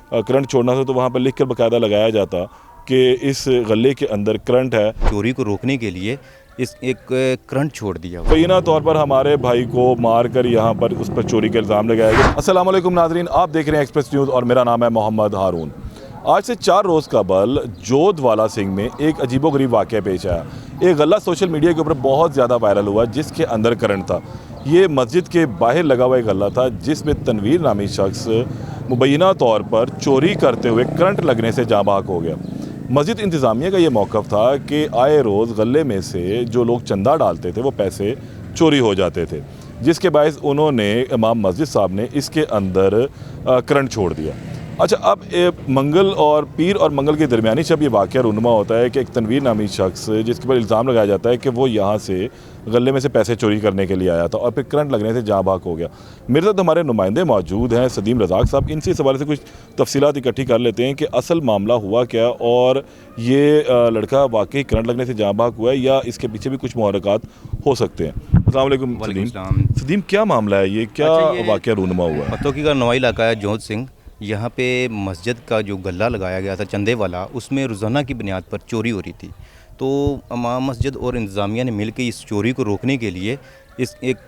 Current छोड़ना था तो वहाँ पर लिख कर बाकायदा लगाया जाता कि इस गले के अंदर करंट है। चोरी को रोकने के लिए एक करंट छोड़ दिया। मुबैना तौर पर हमारे भाई को मार कर यहाँ पर उस पर चोरी का इल्ज़ाम लगाया गया। अस्सलाम वालेकुम नाज़रीन, आप देख रहे हैं एक्सप्रेस न्यूज़ और मेरा नाम है मोहम्मद हारून। आज से 4 रोज़ कबल जोधवाला सिंह में एक अजीबोगरीब वाक़या पेश आया। एक गला सोशल मीडिया के ऊपर बहुत ज़्यादा वायरल हुआ जिसके अंदर करंट था। ये मस्जिद के बाहर लगा हुआ एक गला था जिसमें तनवीर नामी शख्स मुबैना तौर पर चोरी करते हुए करंट लगने से जाँ बहक हो गया। मस्जिद इंतज़ामिया का ये मौक़िफ़ था कि आए रोज़ गले में से जो लोग चंदा डालते थे वो पैसे चोरी हो जाते थे, जिसके बायस उन्होंने इमाम मस्जिद साहब ने इसके अंदर करंट छोड़ दिया। अच्छा, अब मंगल और पीर और मंगल के दरमियानी जब ये वाक़या रूनुमा होता है कि एक तनवीर नामी शख्स जिसके पर इल्ज़ाम लगाया जाता है कि वो यहाँ से गले में से पैसे चोरी करने के लिए आया था और फिर करंट लगने से जाँ बहक हो गया। मेरे साथ हमारे नुमाइंदे मौजूद हैं, सदीम रज़ाक साहब। इनसे इस हवाले से कुछ तफसीलात इकट्ठी कर लेते हैं कि असल मामला हुआ क्या और ये लड़का वाकई करंट लगने से जाँ बहक हुआ है या इसके पीछे भी कुछ मुहर्रकात हो सकते हैं। अस्सलाम वालेकुम सदीम। सदीम, क्या मामला है ये, क्या वाक़या रूनुमा हुआ है? पतोकी का नवाई इलाका है जोध सिंह। यहाँ पे मस्जिद का जो गला लगाया गया था चंदे वाला, उसमें रोज़ाना की बुनियाद पर चोरी हो रही थी। तो इमाम मस्जिद और इंतज़ामिया ने मिलकर इस चोरी को रोकने के लिए एक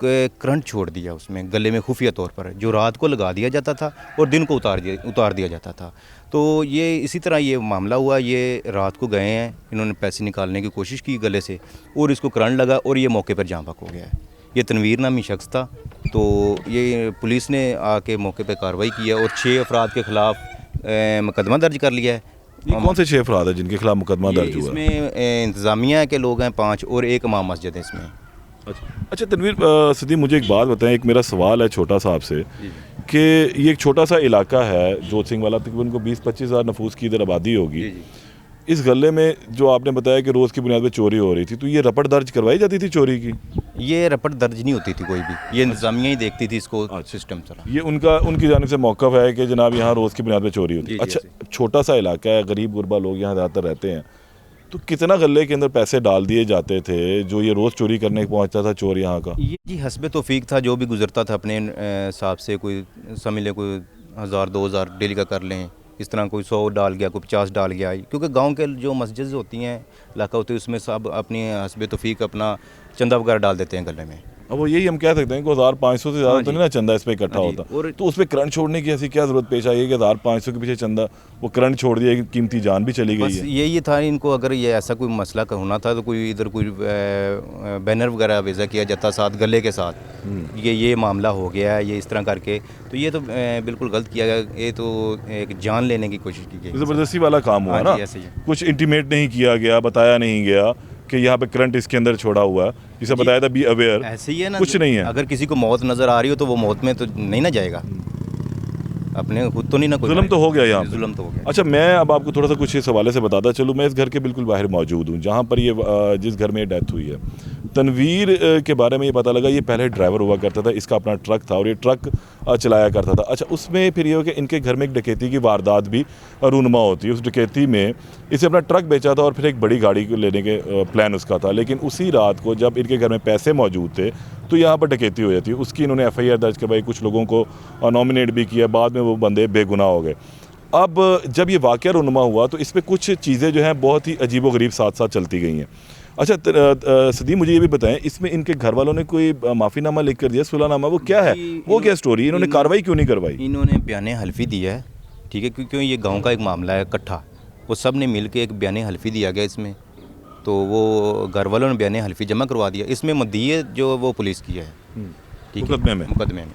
करंट छोड़ दिया उसमें गले में खुफिया तौर पर, जो रात को लगा दिया जाता था और दिन को उतार दिया जाता था। तो ये इसी तरह ये मामला हुआ। ये रात को गए हैं, इन्होंने पैसे निकालने की कोशिश की गले से और इसको करंट लगा और ये मौके पर जाँ बहक हो गया है। ये तनवीर नामी शख्स था। तो ये पुलिस ने आके मौके पर कार्रवाई की है और 6 अफराद के ख़िलाफ़ मुकदमा दर्ज कर लिया है। ये कौन से 6 अफराद हैं जिनके खिलाफ मुकदमा दर्ज हुआ? इसमें इंतज़ामिया के लोग हैं 5 और एक इमाम मस्जिद है इसमें। अच्छा तनवीर, सदीम मुझे एक बात बताएं, एक मेरा सवाल है छोटा सा आपसे कि ये एक छोटा सा इलाका है जोध सिंह वाला, तकरीबन को 20-25 हज़ार नफूस की इधर आबादी होगी। इस गले में जो आपने बताया कि रोज़ की बुनियाद पर चोरी हो रही थी, तो ये रपट दर्ज करवाई जाती थी चोरी की? ये रपट दर्ज नहीं होती थी कोई भी, ये इंतज़ामिया ही देखती थी इसको। सिस्टम चला ये उनकी जानिब से मौक़िफ़ है कि जनाब यहाँ रोज़ की बुनियाद पर चोरी होती है। अच्छा, छोटा सा इलाका है, गरीब गुरबा लोग यहाँ ज़्यादातर रहते हैं, तो कितना गले के अंदर पैसे डाल दिए जाते थे जो ये रोज़ चोरी करने पहुँचता था चोर यहाँ का? ये जी हस्बे तौफीक था, जो भी गुजरता था अपने हिसाब से, कोई समझ लें कोई 1000-2000 डेली का कर लें, इस तरह कोई 100 डाल गया, कोई 50 डाल गया। क्योंकि गांव के जो मस्जिद होती हैं, इलाका होती है, उसमें सब अपनी हस्बे तौफीक अपना चंदा वगैरह डाल देते हैं गले में। अब वो यही हम कह सकते हैं कि 1500 से ज़्यादा तो नहीं ना चंदा इस पर इकट्ठा होता, और तो उस पर करंट छोड़ने की ऐसी क्या ज़रूरत पेश आई है कि 1500 के पीछे चंदा वो करंट छोड़ दिया, कीमती जान भी चली गई है। यही था इनको, अगर ये ऐसा कोई मसला होना था तो कोई इधर कोई बैनर वगैरह वेज़ा किया जाता साथ गले के साथ, ये मामला हो गया है, ये इस तरह करके। तो ये तो बिल्कुल गलत किया गया, ये तो एक जान लेने की कोशिश की गई, ज़बरदस्ती वाला काम हुआ ना। कुछ इंटीमेट नहीं किया गया, बताया नहीं गया कि यहाँ पे करंट इसके अंदर छोड़ा हुआ है, जिसे बताया था बी अवेयर। ऐसे ही है ना, कुछ नहीं है। अगर किसी को मौत नज़र आ रही हो तो वो मौत में तो नहीं ना जाएगा, अपने खुद तो नहीं ना, कोई जुल्म तो हो गया यहाँ, जुल्म तो हो गया। अच्छा, मैं अब आपको थोड़ा सा कुछ इस हवाले से बताता चलूँ। मैं इस घर के बिल्कुल बाहर मौजूद हूँ जहाँ पर ये जिस घर में डेथ हुई है। तनवीर के बारे में ये पता लगा, ये पहले ड्राइवर हुआ करता था, इसका अपना ट्रक था और ये ट्रक चलाया करता था। अच्छा, उसमें फिर ये हो कि इनके घर में एक डकैती की वारदात भी रूनुमा होती है। उस डकैती में इसे अपना ट्रक बेचा था और फिर एक बड़ी गाड़ी को लेने के प्लान उसका था, लेकिन उसी रात को जब इनके घर में पैसे मौजूद थे तो यहाँ पर डकैती हो जाती है। उसकी इन्होंने FIR दर्ज करवाई, कुछ लोगों को नॉमिनेट भी किया, बाद में वो बंदे बेगुनाह हो गए। अब जब ये वाक़या रूनुमा हुआ तो इसमें कुछ चीज़ें जो हैं बहुत ही अजीबोगरीब साथ साथ चलती गई हैं। अच्छा सदीम, मुझे ये भी बताएं, इसमें इनके घर वालों ने कोई माफ़ीनामा लिख कर दिया, सुलहनामा, वो क्या है, वो क्या स्टोरी, इन्होंने कार्रवाई क्यों नहीं करवाई? इन्होंने बयान हल्फी दिया है, ठीक है, क्योंकि ये गाँव का एक मामला है इकट्ठा, वो सब ने मिल के एक बयान हल्फी दिया गया इसमें। तो वो घर वालों ने बयान हल्फी जमा करवा दिया, इसमें मदीय जो वो पुलिस की है, ठीक है, मुकदमे में।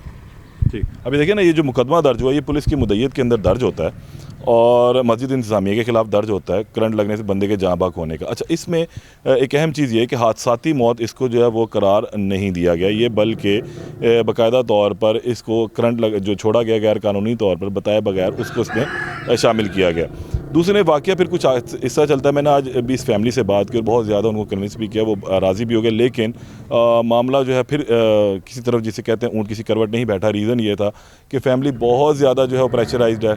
ठीक, अभी देखिए ना, ये जो मुकदमा दर्ज हुआ ये पुलिस की मुद्दत के अंदर दर्ज होता है और मस्जिद इंतज़ामिया के ख़िलाफ़ दर्ज होता है करंट लगने से बंदे के जाँ बहक होने का। अच्छा, इसमें एक अहम चीज़ ये है कि हादसाती मौत इसको जो है वो करार नहीं दिया गया, ये बल्कि बाकायदा तौर पर इसको करंट जो छोड़ा गया गैर कानूनी तौर पर बताए बगैर उसको इसमें शामिल किया गया। दूसरे वाक़या फिर कुछ इस तरह चलता है, मैंने आज भी इस फैमिली से बात की और बहुत ज़्यादा उनको कन्विंस भी किया, वो राज़ी भी हो गए, लेकिन मामला जो है फिर किसी तरफ जिसे कहते हैं ऊँट किसी करवट नहीं बैठा। रीज़न ये था कि फ़ैमिली बहुत ज़्यादा जो है वो प्रेशराइज्ड है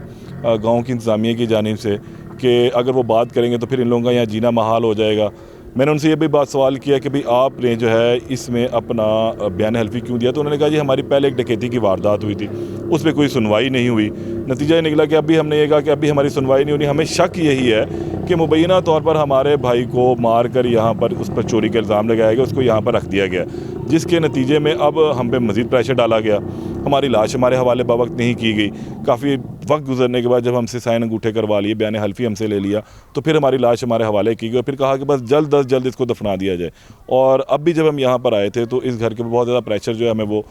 गाँव की इंतज़ामिया की जानिब से कि अगर वो बात करेंगे तो फिर इन लोगों का यहाँ जीना महाल हो जाएगा। मैंने उनसे ये भी बात सवाल किया कि भाई आपने जो है इसमें अपना बयान हल्फी क्यों दिया, तो उन्होंने कहा जी हमारी पहले एक डकैती की वारदात हुई थी, उस पर कोई सुनवाई नहीं हुई। नतीजा ये निकला कि अभी हमने ये कहा कि अभी हमारी सुनवाई नहीं होनी। हमें शक यही है कि मुबैना तौर पर हमारे भाई को मार कर यहाँ पर उस पर चोरी का इल्ज़ाम लगाया गया, उसको यहाँ पर रख दिया गया, जिसके नतीजे में अब हम पे मज़ीद प्रेशर डाला गया। हमारी लाश हमारे हवाले बवक्त नहीं की गई। काफ़ी वक्त गुजरने के बाद जब हमसे साइन अंगूठे करवा लिए, बयान हल्फी हमसे ले लिया, तो फिर हमारी लाश हमारे हवाले की गई। फिर कहा कि बस जल्द अज जल्द इसको दफना दिया जाए। और अब भी जब हम यहाँ पर आए थे तो इस घर के बहुत ज़्यादा प्रेशर जो है हमें वो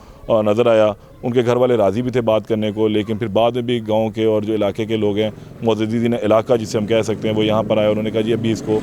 नज़र आया। उनके घर वाले राज़ी भी थे बात करने को, लेकिन फिर बाद में भी गांव के और जो इलाके के लोग हैं, मुअज़्ज़िज़ीन इलाका जिसे हम कह सकते हैं, वो यहाँ पर आए। उन्होंने कहा जी अभी इसको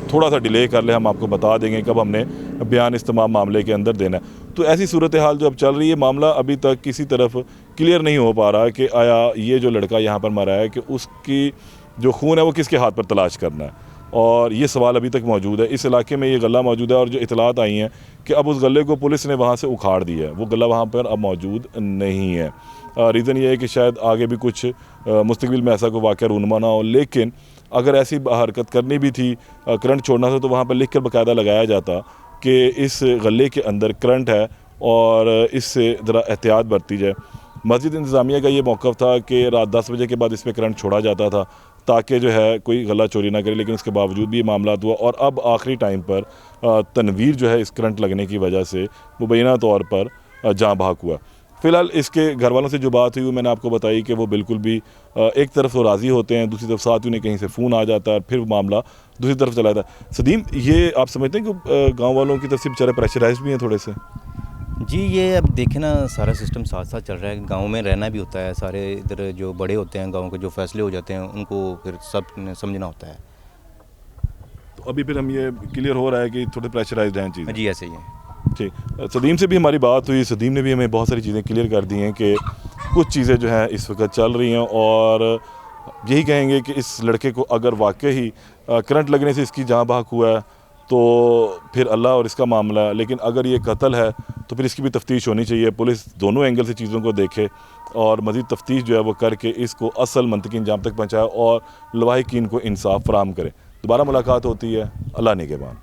थोड़ा सा डिले कर ले, हम आपको बता देंगे कब हमने बयान इस तमाम मामले के अंदर देना है। तो ऐसी सूरत हाल जो अब चल रही है, मामला अभी तक किसी तरफ क्लियर नहीं हो पा रहा कि आया ये जो लड़का यहाँ पर मरा है कि उसकी जो खून है वो किसके हाथ पर तलाश करना है, और ये सवाल अभी तक मौजूद है। इस इलाके में ये गला मौजूद है और जो इतलात आई हैं कि अब उस गले को पुलिस ने वहाँ से उखाड़ दिया है, वो गला वहाँ पर अब मौजूद नहीं है। रीज़न ये है कि शायद आगे भी कुछ मुस्तकबिल में ऐसा कोई वाक़या रूनमा ना हो, लेकिन अगर ऐसी हरकत करनी भी थी, करंट छोड़ना था, तो वहाँ पर लिख कर बाकायदा लगाया जाता कि इस गले के अंदर करंट है और इससे ज़रा एहतियात बरती जाए। मस्जिद इंतज़ामिया का ये मौक़िफ़ था कि रात 10 बजे के बाद इस पर करंट छोड़ा जाता था ताकि जो है कोई गला चोरी ना करे, लेकिन उसके बावजूद भी ये मामला हुआ। और अब आखिरी टाइम पर तनवीर जो है इस करंट लगने की वजह से मुबैना तौर पर जाँ बहक हुआ। फ़िलहाल इसके घर वालों से जो बात हुई वो मैंने आपको बताई कि वो बिल्कुल भी एक तरफ तो राज़ी होते हैं, दूसरी तरफ साथ ही उन्हें कहीं से फ़ोन आ जाता है, फिर मामला दूसरी तरफ चला जाता है। सदीम, ये आप समझते हैं कि गाँव वालों की तरफ से बेचारे प्रेशराइज भी हैं थोड़े से? जी, ये अब देखें ना, सारा सिस्टम साथ साथ चल रहा है। गांव में रहना भी होता है, सारे इधर जो बड़े होते हैं गांव के, जो फैसले हो जाते हैं उनको फिर सब समझना होता है। तो अभी फिर हम ये क्लियर हो रहा है कि थोड़े प्रेशराइज्ड हैं चीज़ें? जी, ऐसे ही है। ठीक, सदीम से भी हमारी बात हुई। सदीम ने भी हमें बहुत सारी चीज़ें क्लियर कर दी हैं कि कुछ चीज़ें जो हैं इस वक्त चल रही हैं, और यही कहेंगे कि इस लड़के को अगर वाकई ही करंट लगने से इसकी जान बहक हुआ है तो फिर अल्लाह और इसका मामला है, लेकिन अगर ये कत्ल है तो फिर इसकी भी तफ्तीश होनी चाहिए। पुलिस दोनों एंगल से चीज़ों को देखे और मज़ीद तफ्तीश जो है वो करके इसको असल मंतकी अंजाम तक पहुँचाए और लवाहिकीन को इंसाफ फराहम करे। दोबारा मुलाकात होती है। अल्लाह निगहबान।